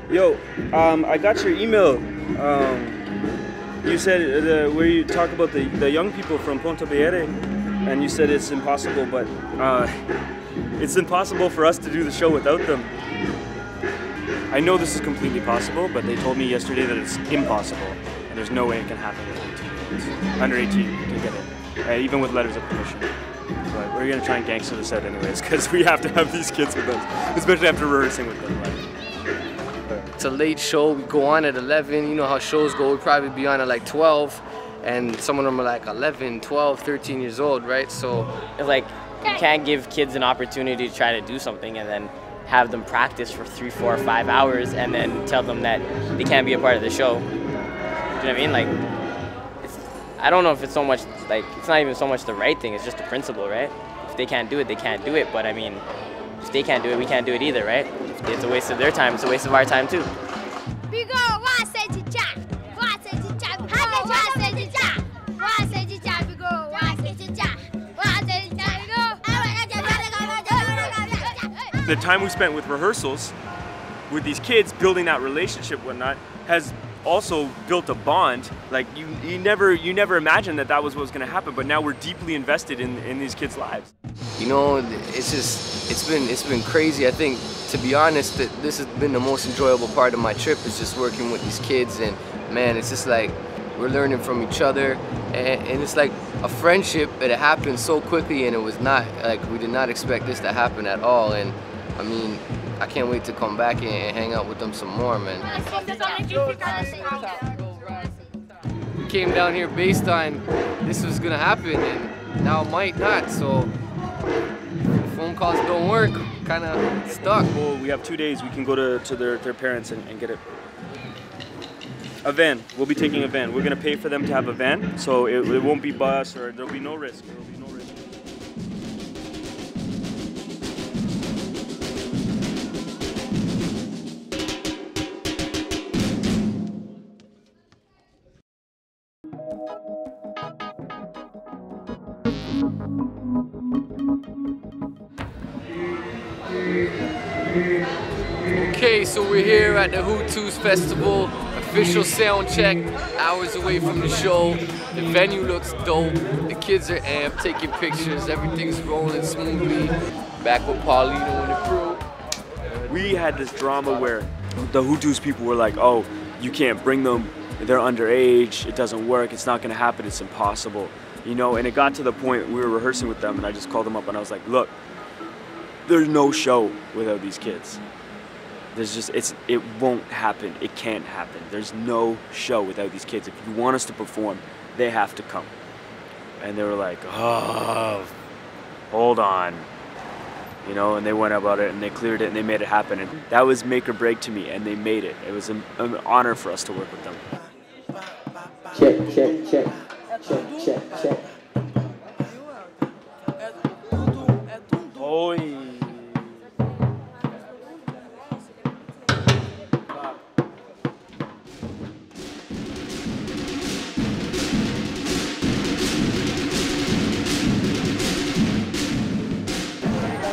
Yo, I got your email. You said where you talk about the young people from Ponta Beyere, and you said it's impossible, but it's impossible for us to do the show without them. I know this is completely possible, but they told me yesterday that it's impossible, and there's no way it can happen with 18-year-olds. Under 18 to get it, even with letters of permission. But we're gonna try and gangster this out anyways, because we have to have these kids with us, especially after rehearsing with them. It's a late show, we go on at 11, you know how shows go, we'd probably be on at like 12, and some of them are like 11, 12, 13 years old, right? So it's like, you can't give kids an opportunity to try to do something and then have them practice for 3, 4, 5 hours and then tell them that they can't be a part of the show. Do you know what I mean? Like, I don't know if it's so much, like, it's not even so much the right thing, it's just the principle, right? If they can't do it, they can't do it, but I mean, if they can't do it, we can't do it either, right? If it's a waste of their time, it's a waste of our time too. The time we spent with rehearsals, with these kids, building that relationship, whatnot, has also built a bond. Like you never imagined that was what was going to happen, but now we're deeply invested in these kids' lives. You know, it's been crazy. I think, to be honest, that this has been the most enjoyable part of my trip, is just working with these kids, and man, it's just like we're learning from each other, and it's like a friendship, but it happened so quickly, and it was not like, we did not expect this to happen at all. And I mean, I can't wait to come back and hang out with them some more, man. We came down here based on this was gonna happen, and now it might not, so the phone calls don't work, kind of stuck. Well, we have 2 days, we can go to their parents and get a van. We'll be taking a van. We're gonna pay for them to have a van, so it won't be bus, or there'll be no risk. There'll be no risk. Okay, so we're here at the HUTUZ Festival, official sound check, hours away from the show. The venue looks dope, the kids are amped, taking pictures, everything's rolling smoothly. Back with Paulino and the crew. We had this drama where the HUTUZ people were like, oh, you can't bring them, they're underage, it doesn't work, it's not gonna happen, it's impossible. You know, and it got to the point we were rehearsing with them, and I just called them up and I was like, look, there's no show without these kids. There's just, it won't happen. It can't happen. There's no show without these kids. If you want us to perform, they have to come. And they were like, oh, hold on. You know, and they went about it and they cleared it and they made it happen. And that was make or break to me, and they made it. It was an honor for us to work with them. Check, check, check. Check, check, check. Oi.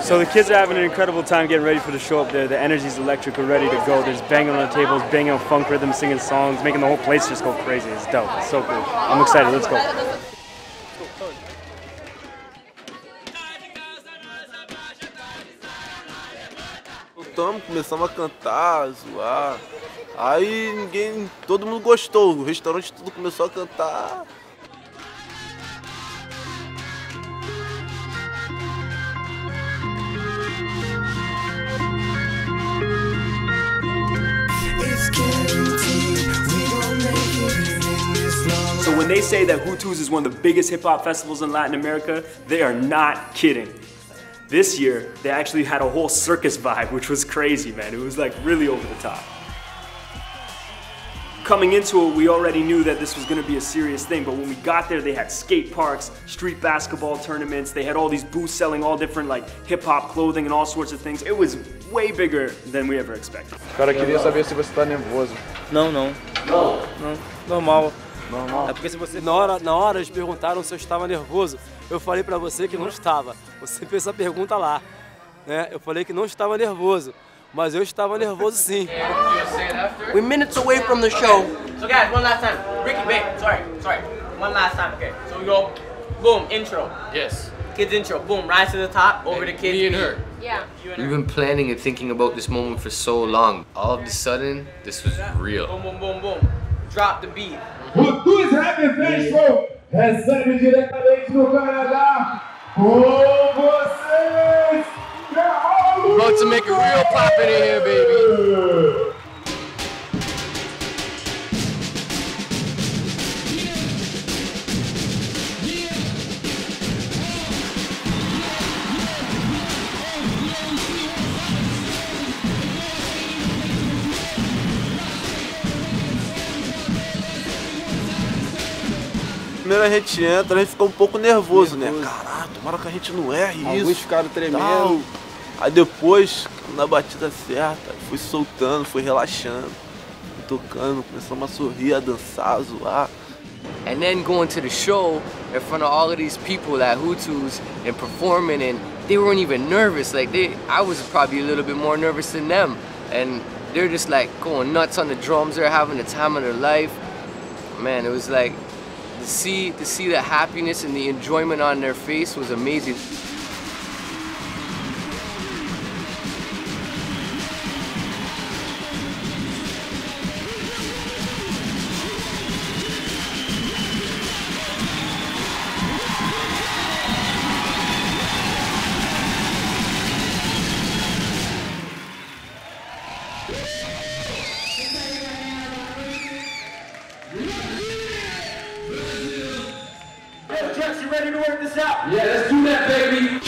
So the kids are having an incredible time getting ready for the show up there. The energy's electric, we're ready to go. There's banging on the tables, banging on funk rhythm, singing songs, making the whole place just go crazy. It's dope, it's so cool. I'm excited, let's go. Começamos a cantar, a zoar. Aí todo mundo gostou, o restaurante tudo começou a cantar. So when they say that HUTUZ is one of the biggest hip-hop festivals in Latin America, they are not kidding. This year, they actually had a whole circus vibe, which was crazy, man. It was like really over the top. Coming into it, we already knew that this was gonna be a serious thing, but when we got there, they had skate parks, street basketball tournaments, they had all these booths selling all different like hip-hop clothing and all sorts of things. It was way bigger than we ever expected. Cara, queria saber se você tá nervoso. Não. Normal. Normal. É porque se você... Na hora eles perguntaram se eu estava nervoso, eu falei pra você que não estava. Você fez essa pergunta lá, né? Eu falei que não estava nervoso. Mas eu estava nervoso sim. We're minutes away from the show. So guys, one last time. Ricky, babe, sorry. One last time, okay. So we go, boom, intro. Yes. Kids intro, boom, rise to the top, over to kids. Me and her. Yeah. We've been planning and thinking about this moment for so long. All of a sudden, this was real. Boom, boom, boom, boom. Drop the beat. HUTUZ Hip-Hop Festival recebe diretamente do Canadá com vocês. We're about to make a real pop in here, baby. Primeiro a gente entra, a gente fica um pouco nervoso, né? Caralho, tomara que a gente não erre isso. Alguns ficaram tremendo. Tal. Aí depois, na batida certa, fui soltando, fui relaxando, fui tocando, começamos a sorrir, a dançar, a zoar. And then going to the show in front of all of these people at HUTUZ and performing, and they weren't even nervous. Like I was probably a little bit more nervous than them. And they're just like going nuts on the drums. They're having the time of their life. Man, it was like, to see the happiness and the enjoyment on their face was amazing. You ready to work this out? Yeah, let's do that, baby.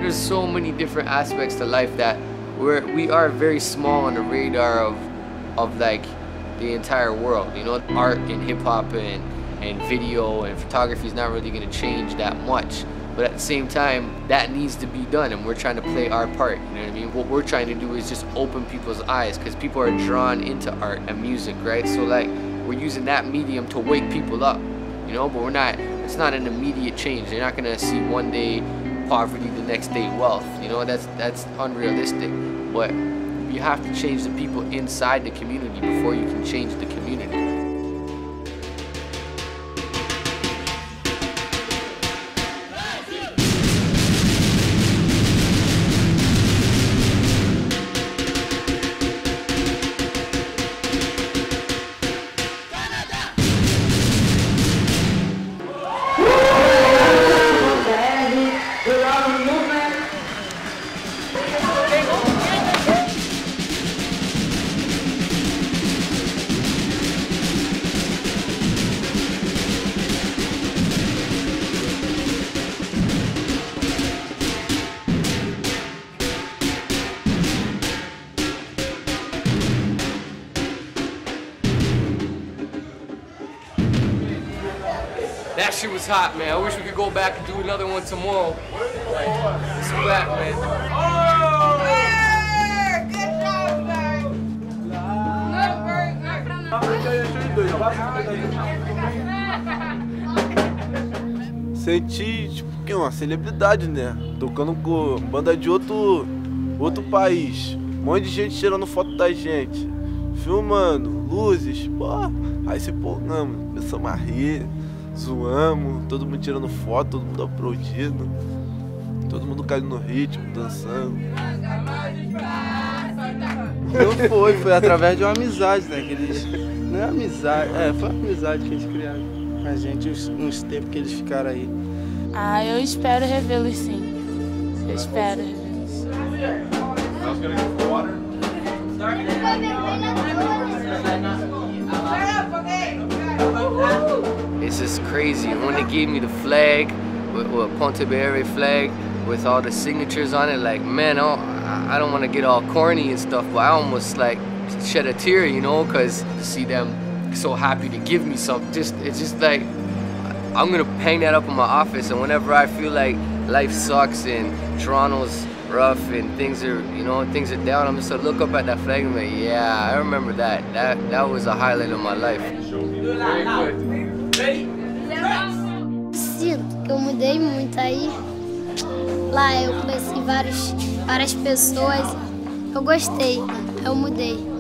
There's so many different aspects to life that we are very small on the radar of like the entire world. You know, art and hip hop and video and photography is not really going to change that much. But at the same time, that needs to be done, and we're trying to play our part. You know what I mean? What we're trying to do is just open people's eyes, because people are drawn into art and music, right? So like, we're using that medium to wake people up, you know. But we're not. It's not an immediate change. You're not going to see one day poverty, the next day wealth. You know, that's unrealistic. But you have to change the people inside the community before you can change the community. That shit was hot, man. I wish we could go back and do another one tomorrow. It's back, man. Oh! Hey! Good job, guys! Senti, tipo, que uma celebridade, né? Tocando com banda de outro país. Um monte de gente tirando foto da gente. Filmando, luzes, pô. Aí se empolgamos, começamos a rir. Zoamos, todo mundo tirando foto, todo mundo aplaudindo, todo mundo caindo no ritmo, dançando. Não foi através de uma amizade, né? Que eles, não é amizade, foi uma amizade que eles criaram com a gente, uns tempos que eles ficaram aí. Ah, eu espero revê-los sim. Eu espero revê-los. It's just crazy. When they gave me the flag, with Ponte Bere flag, with all the signatures on it, like, man, I don't want to get all corny and stuff, but I almost like shed a tear, you know, because to see them so happy to give me something, it's just like, I'm gonna hang that up in my office, and whenever I feel like life sucks and Toronto's rough and things are, you know, things are down, I'm just gonna look up at that flag and be like, yeah, I remember that. That was a highlight of my life. Sinto que eu mudei muito aí. Lá eu conheci várias pessoas. Eu gostei, eu mudei.